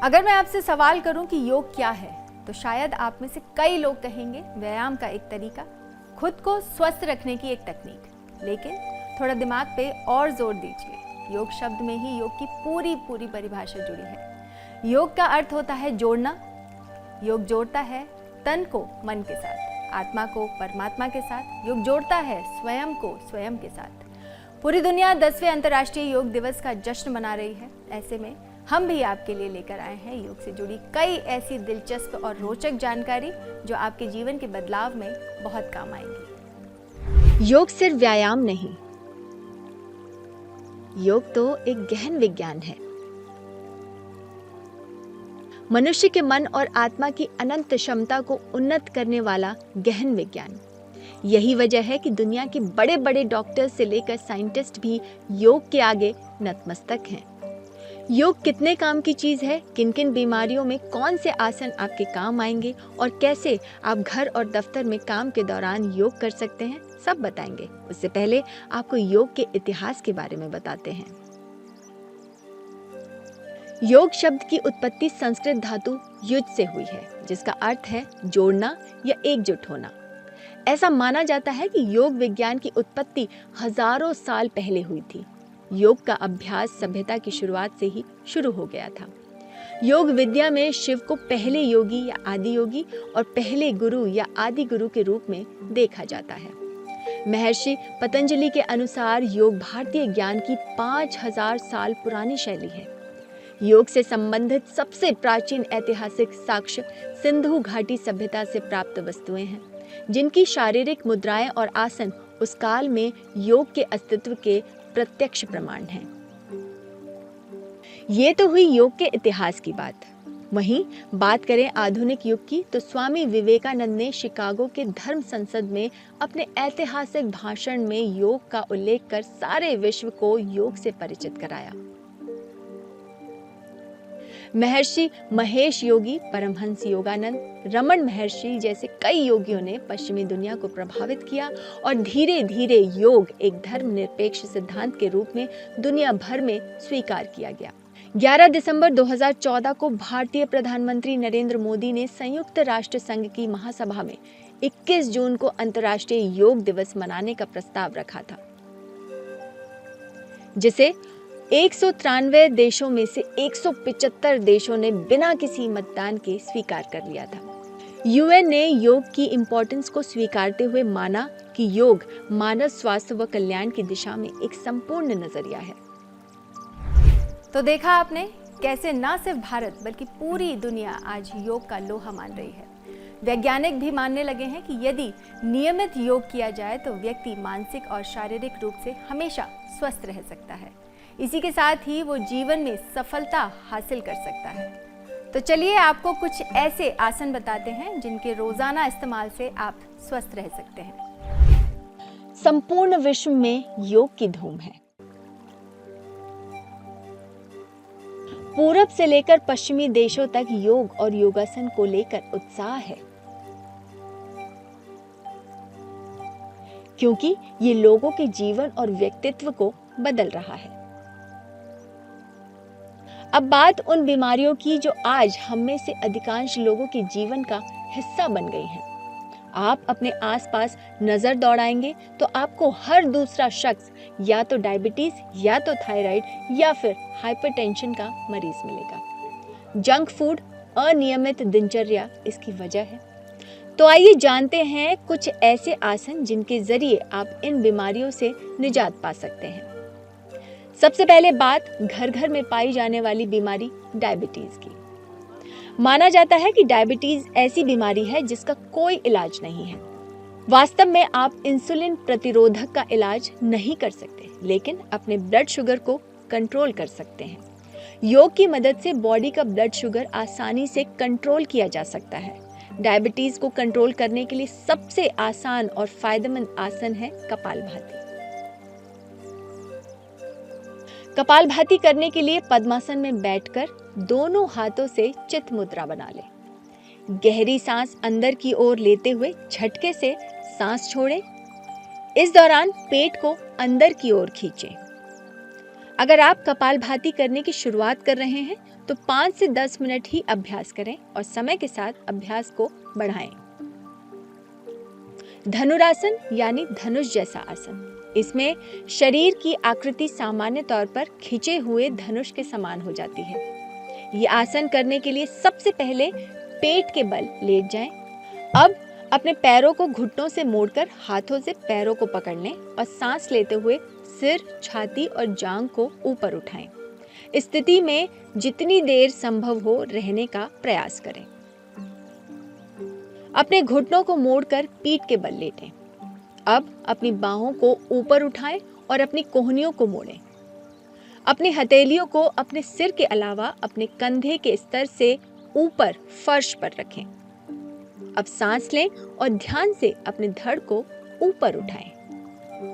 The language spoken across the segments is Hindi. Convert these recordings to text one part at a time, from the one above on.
अगर मैं आपसे सवाल करूं कि योग क्या है, तो शायद आप में से कई लोग कहेंगे व्यायाम का एक तरीका, खुद को स्वस्थ रखने की एक तकनीक। लेकिन थोड़ा दिमाग पे और जोर दीजिए, योग शब्द में ही योग की पूरी पूरी परिभाषा जुड़ी है। योग का अर्थ होता है जोड़ना। योग जोड़ता है तन को मन के साथ, आत्मा को परमात्मा के साथ। योग जोड़ता है स्वयं को स्वयं के साथ। पूरी दुनिया 10वें अंतर्राष्ट्रीय योग दिवस का जश्न मना रही है। ऐसे में हम भी आपके लिए लेकर आए हैं योग से जुड़ी कई ऐसी दिलचस्प और रोचक जानकारी जो आपके जीवन के बदलाव में बहुत काम आएंगी। योग सिर्फ व्यायाम नहीं, योग तो एक गहन विज्ञान है। मनुष्य के मन और आत्मा की अनंत क्षमता को उन्नत करने वाला गहन विज्ञान। यही वजह है कि दुनिया के बड़े बड़े डॉक्टर्स से लेकर साइंटिस्ट भी योग के आगे नतमस्तक हैं। योग कितने काम की चीज है, किन किन बीमारियों में कौन से आसन आपके काम आएंगे और कैसे आप घर और दफ्तर में काम के दौरान योग कर सकते हैं, सब बताएंगे। उससे पहले आपको योग के इतिहास के बारे में बताते हैं। योग शब्द की उत्पत्ति संस्कृत धातु युज से हुई है, जिसका अर्थ है जोड़ना या एकजुट होना। ऐसा माना जाता है कि योग विज्ञान की उत्पत्ति हजारों साल पहले हुई थी। योग का अभ्यास सभ्यता की शुरुआत से ही शुरू हो गया था। योग विद्या में शिव को पहले योगी या आदि योगी और पहले गुरु या आदि गुरु के रूप में देखा जाता है। महर्षि पतंजलि के अनुसार योग भारतीय ज्ञान की 5000 साल पुरानी शैली है। योग से संबंधित सबसे प्राचीन ऐतिहासिक साक्ष्य सिंधु घाटी सभ्यता से प्राप्त वस्तुएं हैं, जिनकी शारीरिक मुद्राएं और आसन उस काल में योग के अस्तित्व के प्रत्यक्ष प्रमाण हैं। ये तो हुई योग के इतिहास की बात। वहीं बात करें आधुनिक युग की, तो स्वामी विवेकानंद ने शिकागो के धर्म संसद में अपने ऐतिहासिक भाषण में योग का उल्लेख कर सारे विश्व को योग से परिचित कराया। महर्षि महेश योगी, परमहंस योगानंद, रमन महर्षि जैसे कई योगियों ने पश्चिमी दुनिया को प्रभावित किया और धीरे धीरे योग एक धर्मनिरपेक्ष सिद्धांत के रूप में दुनिया भर में स्वीकार किया गया। 11 दिसंबर 2014 को भारतीय प्रधानमंत्री नरेंद्र मोदी ने संयुक्त राष्ट्र संघ की महासभा में 21 जून को अंतर्राष्ट्रीय योग दिवस मनाने का प्रस्ताव रखा था, जिसे 193 देशों में से 175 देशों ने बिना किसी मतदान के स्वीकार कर लिया था। यूएन ने योग की इम्पोर्टेंस को स्वीकारते हुए माना कि योग मानव स्वास्थ्य व कल्याण की दिशा में एक संपूर्ण नजरिया है। तो देखा आपने कैसे न सिर्फ भारत बल्कि पूरी दुनिया आज योग का लोहा मान रही है। वैज्ञानिक भी मानने लगे हैं कि यदि नियमित योग किया जाए तो व्यक्ति मानसिक और शारीरिक रूप से हमेशा स्वस्थ रह सकता है। इसी के साथ ही वो जीवन में सफलता हासिल कर सकता है। तो चलिए आपको कुछ ऐसे आसन बताते हैं जिनके रोजाना इस्तेमाल से आप स्वस्थ रह सकते हैं। संपूर्ण विश्व में योग की धूम है। पूरब से लेकर पश्चिमी देशों तक योग और योगासन को लेकर उत्साह है, क्योंकि ये लोगों के जीवन और व्यक्तित्व को बदल रहा है। अब बात उन बीमारियों की जो आज हम में से अधिकांश लोगों के जीवन का हिस्सा बन गई हैं। आप अपने आसपास नजर दौड़ाएंगे तो आपको हर दूसरा शख्स या तो डायबिटीज या तो थायराइड या फिर हाइपरटेंशन का मरीज मिलेगा। जंक फूड, अनियमित दिनचर्या इसकी वजह है। तो आइए जानते हैं कुछ ऐसे आसन जिनके जरिए आप इन बीमारियों से निजात पा सकते हैं। सबसे पहले बात घर घर में पाई जाने वाली बीमारी डायबिटीज की। माना जाता है कि डायबिटीज ऐसी बीमारी है जिसका कोई इलाज नहीं है। वास्तव में आप इंसुलिन प्रतिरोधक का इलाज नहीं कर सकते, लेकिन अपने ब्लड शुगर को कंट्रोल कर सकते हैं। योग की मदद से बॉडी का ब्लड शुगर आसानी से कंट्रोल किया जा सकता है। डायबिटीज को कंट्रोल करने के लिए सबसे आसान और फायदेमंद आसन है कपालभाति। कपालभाति करने के लिए पद्मासन में बैठकर दोनों हाथों से चित मुद्रा बना लें। गहरी सांस अंदर की ओर लेते हुए झटके से सांस छोड़ें। इस दौरान पेट को अंदर की ओर खींचें। अगर आप कपालभाति करने की शुरुआत कर रहे हैं तो 5 से 10 मिनट ही अभ्यास करें और समय के साथ अभ्यास को बढ़ाएं। धनुरासन यानी धनुष जैसा आसन। इसमें शरीर की आकृति सामान्य तौर पर खिंचे हुए धनुष के समान हो जाती है। ये आसन करने के लिए सबसे पहले पेट के बल लेट जाएं। अब अपने पैरों को घुटनों से मोड़कर हाथों से पैरों को पकड़ लें और सांस लेते हुए सिर, छाती और जांघ को ऊपर उठाएं। इस स्थिति में जितनी देर संभव हो रहने का प्रयास करें। अपने घुटनों को मोड़कर पीठ के बल लेटें। अब अपनी बाहों को ऊपर उठाएं और अपनी कोहनियों को मोड़ें। अपनी हथेलियों को अपने सिर के अलावा अपने कंधे के स्तर से ऊपर फर्श पर रखें। अब सांस लें और ध्यान से अपने धड़ को ऊपर उठाएं।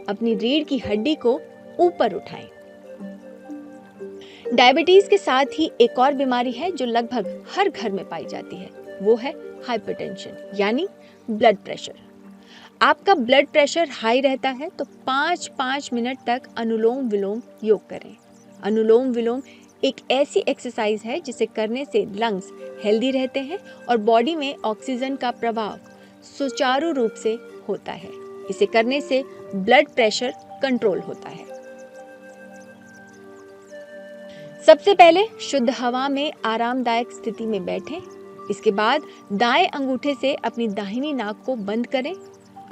अपनी रीढ़ की हड्डी को ऊपर उठाएं। डायबिटीज के साथ ही एक और बीमारी है जो लगभग हर घर में पाई जाती है, वो है हाइपरटेंशन यानी ब्लड प्रेशर। आपका ब्लड प्रेशर हाई रहता है तो 5-5 मिनट तक अनुलोम विलोम योग करें। अनुलोम विलोम एक ऐसी एक्सरसाइज है जिसे करने से लंग्स हेल्दी रहते हैं और बॉडी में ऑक्सीजन का प्रवाह सुचारू रूप से होता है। इसे करने से ब्लड प्रेशर कंट्रोल होता है। सबसे पहले शुद्ध हवा में आरामदायक स्थिति में बैठें। इसके बाद दाएं अंगूठे से अपनी दाहिनी नाक को बंद करें।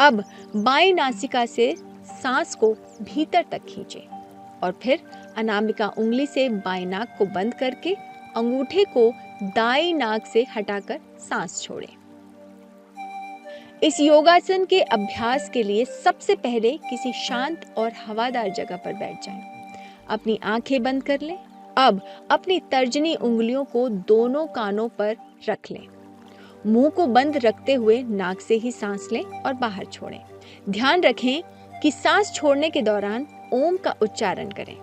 अब बाईं नासिका से सांस को भीतर तक खींचें और फिर अनामिका उंगली से बाईं नाक को बंद करके अंगूठे को दाईं नाक से हटाकर सांस छोड़ें। इस योगासन के अभ्यास के लिए सबसे पहले किसी शांत और हवादार जगह पर बैठ जाएं। अपनी आंखें बंद कर लें। अब अपनी तर्जनी उंगलियों को दोनों कानों पर रख लें। मुंह को बंद रखते हुए नाक से ही सांस लें और बाहर छोड़ें। ध्यान रखें कि सांस छोड़ने के दौरान ओम का उच्चारण करें।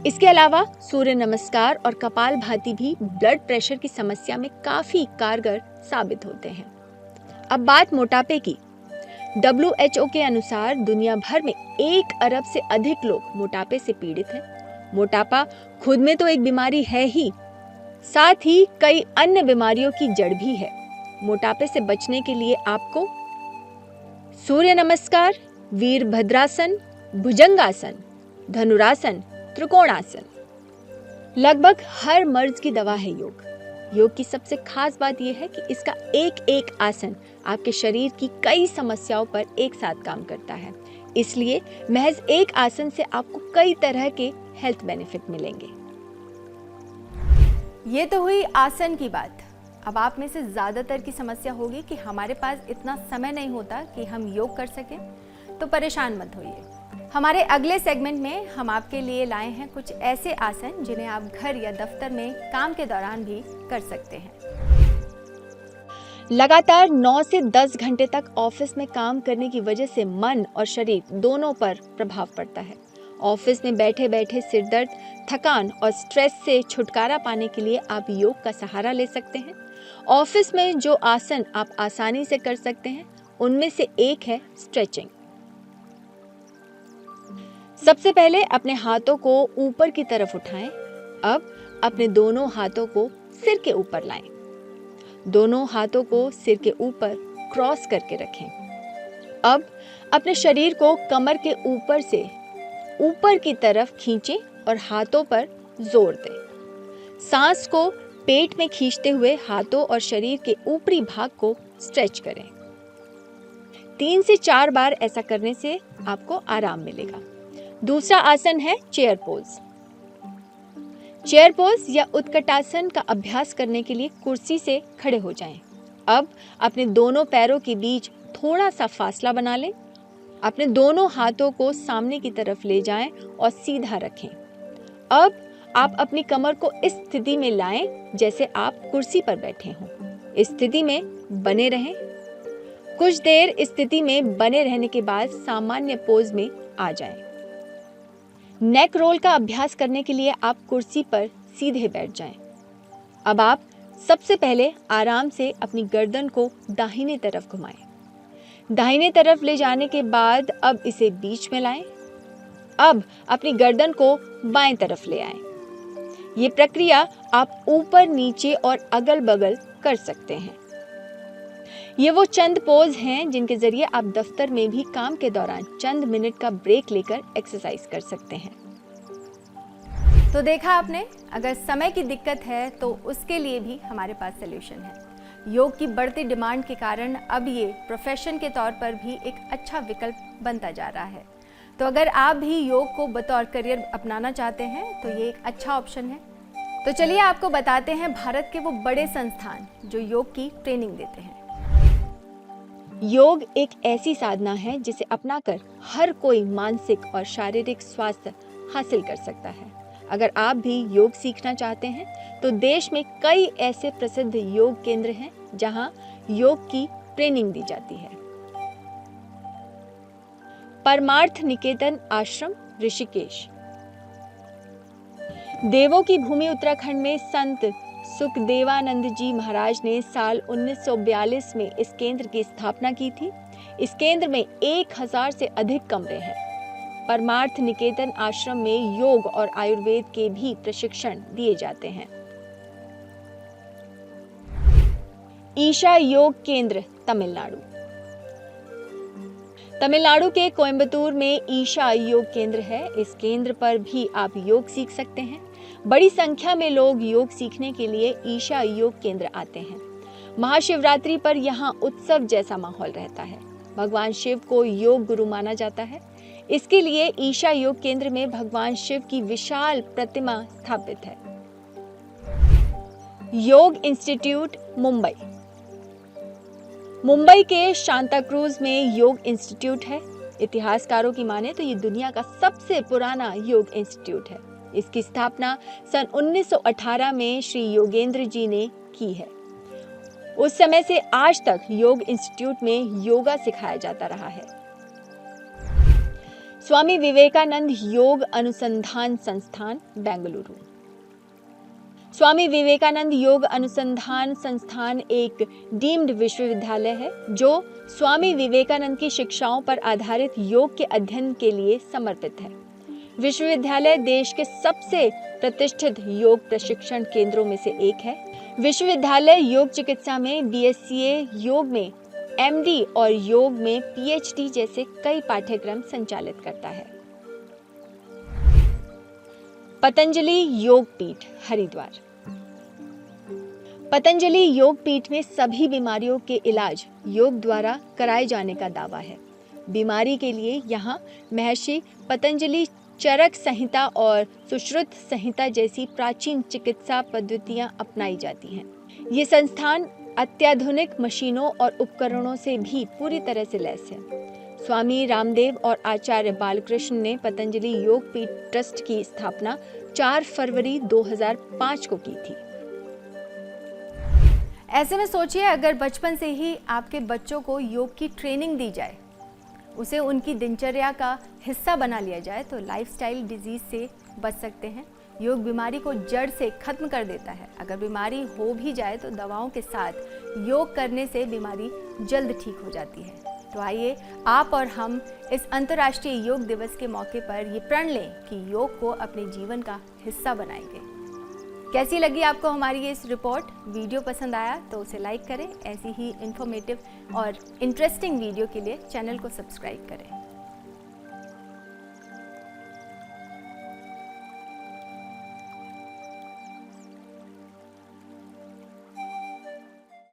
इसके अलावा सूर्य नमस्कार और कपालभाति भी ब्लड प्रेशर की समस्या में काफी कारगर साबित होते हैं। अब बात मोटापे की। WHO के अनुसार दुनिया भर में 1 अरब से अधिक लोग मोटापे से पीड़ित हैं। मोटापा खुद में तो एक बीमारी है ही, साथ ही कई अन्य बीमारियों की जड़ भी है। मोटापे से बचने के लिए आपको सूर्य नमस्कार, वीरभद्रासन, भुजंगासन, धनुरासन, त्रिकोणासन, लगभग हर मर्ज की दवा है योग। योग की सबसे खास बात यह है कि इसका एक एक आसन आपके शरीर की कई समस्याओं पर एक साथ काम करता है। इसलिए महज एक आसन से आपको कई तरह के हेल्थ बेनिफिट मिलेंगे। ये तो हुई आसन की बात। अब आप में से ज़्यादातर की समस्या होगी कि हमारे पास इतना समय नहीं होता कि हम योग कर सकें, तो परेशान मत होइए। हमारे अगले सेगमेंट में हम आपके लिए लाए हैं कुछ ऐसे आसन जिन्हें आप घर या दफ्तर में काम के दौरान भी कर सकते हैं। लगातार 9 से 10 घंटे तक ऑफिस में काम करने की वजह से मन और शरीर दोनों पर प्रभाव पड़ता है। ऑफिस में बैठे बैठे सिरदर्द, थकान और स्ट्रेस से छुटकारा पाने के लिए आप योग का सहारा ले सकते हैं। ऑफिस में जो आसन आप आसानी से कर सकते हैं उनमें से एक है स्ट्रेचिंग। सबसे पहले अपने हाथों को ऊपर की तरफ उठाएं। अब अपने दोनों हाथों को सिर के ऊपर लाएं। दोनों हाथों को सिर के ऊपर क्रॉस करके रखें। अब अपने शरीर को कमर के ऊपर से ऊपर की तरफ खींचें और हाथों पर जोर दें। सांस को पेट में खींचते हुए हाथों और शरीर के ऊपरी भाग को स्ट्रेच करें। 3 से 4 बार ऐसा करने से आपको आराम मिलेगा। दूसरा आसन है चेयर पोज। चेयर पोज या उत्कटासन का अभ्यास करने के लिए कुर्सी से खड़े हो जाएं। अब अपने दोनों पैरों के बीच थोड़ा सा फासला बना लें। अपने दोनों हाथों को सामने की तरफ ले जाएं और सीधा रखें। अब आप अपनी कमर को इस स्थिति में लाएं जैसे आप कुर्सी पर बैठे हों। इस स्थिति में बने रहें। कुछ देर इस स्थिति में बने रहने के बाद सामान्य पोज में आ जाएं। नेक रोल का अभ्यास करने के लिए आप कुर्सी पर सीधे बैठ जाएं। अब आप सबसे पहले आराम से अपनी गर्दन को दाहिने तरफ घुमाएं। दाहिने तरफ ले जाने के बाद अब इसे बीच में लाएं। अब अपनी गर्दन को बाएं तरफ ले आएं। ये प्रक्रिया आप ऊपर, नीचे और अगल बगल कर सकते हैं। ये वो चंद पोज हैं जिनके जरिए आप दफ्तर में भी काम के दौरान चंद मिनट का ब्रेक लेकर एक्सरसाइज कर सकते हैं। तो देखा आपने, अगर समय की दिक्कत है तो उसके लिए भी हमारे पास सलूशन है। योग की बढ़ती डिमांड के कारण अब ये प्रोफेशन के तौर पर भी एक अच्छा विकल्प बनता जा रहा है। तो अगर आप भी योग को बतौर करियर अपनाना चाहते हैं तो ये एक अच्छा ऑप्शन है। तो चलिए आपको बताते हैं भारत के वो बड़े संस्थान जो योग की ट्रेनिंग देते हैं। योग एक ऐसी साधना है जिसे अपनाकर हर कोई मानसिक और शारीरिक स्वास्थ्य हासिल कर सकता है। अगर आप भी योग सीखना चाहते हैं तो देश में कई ऐसे प्रसिद्ध योग केंद्र हैं जहां योग की ट्रेनिंग दी जाती है। परमार्थ निकेतन आश्रम, ऋषिकेश। देवों की भूमि उत्तराखंड में संत सुखदेवानंद जी महाराज ने साल 1942 में इस केंद्र की स्थापना की थी। इस केंद्र में 1000 से अधिक कमरे हैं। परमार्थ निकेतन आश्रम में योग और आयुर्वेद के भी प्रशिक्षण दिए जाते हैं। ईशा योग केंद्र, तमिलनाडु। तमिलनाडु के कोयंबटूर में ईशा योग केंद्र है। इस केंद्र पर भी आप योग सीख सकते हैं। बड़ी संख्या में लोग योग सीखने के लिए ईशा योग केंद्र आते हैं। महाशिवरात्रि पर यहाँ उत्सव जैसा माहौल रहता है। भगवान शिव को योग गुरु माना जाता है। इसके लिए ईशा योग केंद्र में भगवान शिव की विशाल प्रतिमा स्थापित है। योग इंस्टीट्यूट, मुंबई। मुंबई के सांताक्रूज में योग इंस्टीट्यूट है। इतिहासकारों की माने तो ये दुनिया का सबसे पुराना योग इंस्टीट्यूट है। इसकी स्थापना सन 1918 में श्री योगेंद्र जी ने की है। उस समय से आज तक योग इंस्टीट्यूट में योगा सिखाया जाता रहा है। स्वामी विवेकानंद योग अनुसंधान संस्थान, बेंगलुरु। स्वामी विवेकानंद योग अनुसंधान संस्थान एक डीम्ड विश्वविद्यालय है जो स्वामी विवेकानंद की शिक्षाओं पर आधारित योग के अध्ययन के लिए समर्पित है। विश्वविद्यालय देश के सबसे प्रतिष्ठित योग प्रशिक्षण केंद्रों में से एक है। विश्वविद्यालय योग चिकित्सा में BSCA, योग में MD और योग में PhD जैसे कई पाठ्यक्रम संचालित करता है। पतंजलि योग पीठ, हरिद्वार। पतंजलि योग पीठ में सभी बीमारियों के इलाज योग द्वारा कराए जाने का दावा है। बीमारी के लिए यहाँ महर्षि पतंजलि चरक संहिता और सुश्रुत संहिता जैसी प्राचीन चिकित्सा पद्धतियां अपनाई जाती हैं। ये संस्थान अत्याधुनिक मशीनों और उपकरणों से भी पूरी तरह से लैस है। स्वामी रामदेव और आचार्य बालकृष्ण ने पतंजलि योग पीठ ट्रस्ट की स्थापना 4 फरवरी 2005 को की थी। ऐसे में सोचिए, अगर बचपन से ही आपके बच्चों को योग की ट्रेनिंग दी जाए, उसे उनकी दिनचर्या का हिस्सा बना लिया जाए तो लाइफस्टाइल डिजीज से बच सकते हैं। योग बीमारी को जड़ से खत्म कर देता है। अगर बीमारी हो भी जाए तो दवाओं के साथ योग करने से बीमारी जल्द ठीक हो जाती है। तो आइए आप और हम इस अंतर्राष्ट्रीय योग दिवस के मौके पर ये प्रण लें कि योग को अपने जीवन का हिस्सा बनाएंगे। कैसी लगी आपको हमारी ये इस रिपोर्ट? वीडियो पसंद आया तो उसे लाइक करें। ऐसी ही इंफॉर्मेटिव और इंटरेस्टिंग वीडियो के लिए चैनल को सब्सक्राइब करें।